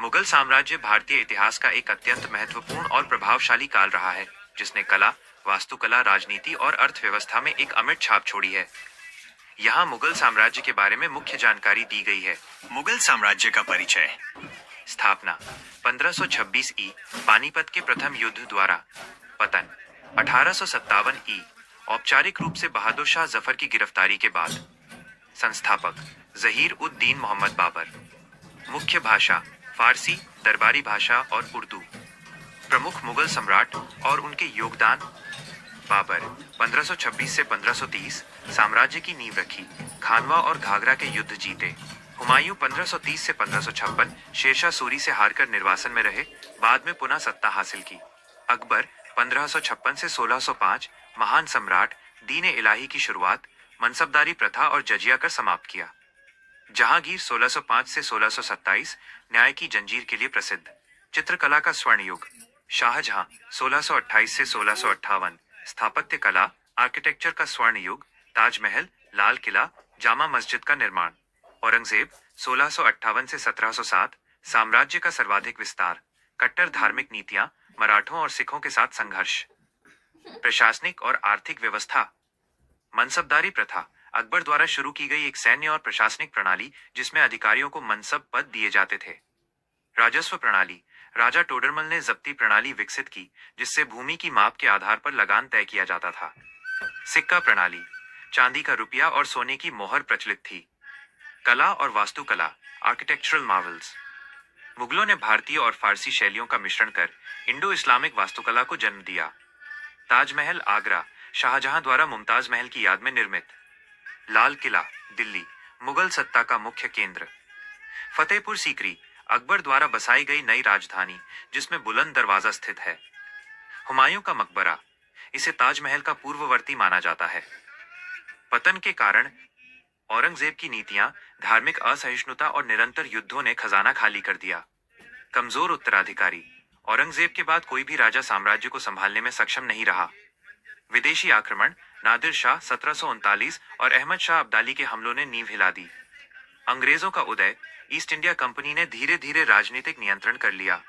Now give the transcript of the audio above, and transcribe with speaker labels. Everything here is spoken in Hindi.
Speaker 1: मुगल साम्राज्य भारतीय इतिहास का एक अत्यंत महत्वपूर्ण और प्रभावशाली काल रहा है, जिसने कला, वास्तुकला, राजनीति और अर्थव्यवस्था में एक अमिट छाप छोड़ी है। यहाँ मुगल साम्राज्य के बारे में मुख्य जानकारी दी गई है।
Speaker 2: मुगल साम्राज्य का परिचय।
Speaker 1: स्थापना 1526 ई, पानीपत के प्रथम युद्ध द्वारा। पतन 1857 ई, औपचारिक रूप से बहादुर शाह जफर की गिरफ्तारी के बाद। संस्थापक जहीर उद दीन मोहम्मद बाबर। मुख्य भाषा फारसी, दरबारी भाषा और उर्दू। प्रमुख मुगल सम्राट और उनके योगदान। बाबर 1526 से 1530 साम्राज्य की नींव रखी, खानवा और घाघरा के युद्ध जीते। हुमायूं 1530 से 1556 शेरशाह सूरी से हारकर निर्वासन में रहे, बाद में पुनः सत्ता हासिल की। अकबर 1556 से 1605 महान सम्राट, दीन इलाही की शुरुआत, मनसबदारी प्रथा और जजिया कर समाप्त किया। जहांगीर 1605 से 1627 न्याय की जंजीर के लिए प्रसिद्ध, चित्रकला का स्वर्ण युग। शाहजहां 1628 से 1658 स्थापत्य कला, आर्किटेक्चर का स्वर्ण युग, ताजमहल, लाल किला, जामा मस्जिद का निर्माण। औरंगजेब 1658 से 1707 साम्राज्य का सर्वाधिक विस्तार, कट्टर धार्मिक नीतियां, मराठों और सिखों के साथ संघर्ष। प्रशासनिक और आर्थिक व्यवस्था। मनसबदारी प्रथा अकबर द्वारा शुरू की गई एक सैन्य और प्रशासनिक प्रणाली, जिसमें अधिकारियों को मनसब पद दिए जाते थे। राजस्व प्रणाली राजा टोडरमल ने जब्ती प्रणाली विकसित की, जिससे भूमि की माप के आधार पर लगान तय किया जाता था। सिक्का प्रणाली चांदी का रुपया और सोने की मोहर प्रचलित थी। कला और वास्तुकला आर्किटेक्चरल मार्वल्स। मुगलों ने भारतीय और फारसी शैलियों का मिश्रण कर इंडो इस्लामिक वास्तुकला को जन्म दिया। ताजमहल आगरा शाहजहां द्वारा मुमताज महल की याद में निर्मित। लाल किला दिल्ली मुगल सत्ता का मुख्य केंद्र। फतेहपुर सीकरी अकबर द्वारा बसाई गई नई राजधानी, जिसमें बुलंद दरवाजा स्थित है। हुमायूं का मकबरा, इसे ताजमहल का पूर्ववर्ती माना जाता है। पतन के कारण औरंगजेब की नीतियां, धार्मिक असहिष्णुता और निरंतर युद्धों ने खजाना खाली कर दिया। कमजोर उत्तराधिकारी औरंगजेब के बाद कोई भी राजा साम्राज्य को संभालने में सक्षम नहीं रहा। विदेशी आक्रमण नादिर शाह 1739 और अहमद शाह अब्दाली के हमलों ने नींव हिला दी। अंग्रेजों का उदय, ईस्ट इंडिया कंपनी ने धीरे धीरे राजनीतिक नियंत्रण कर लिया।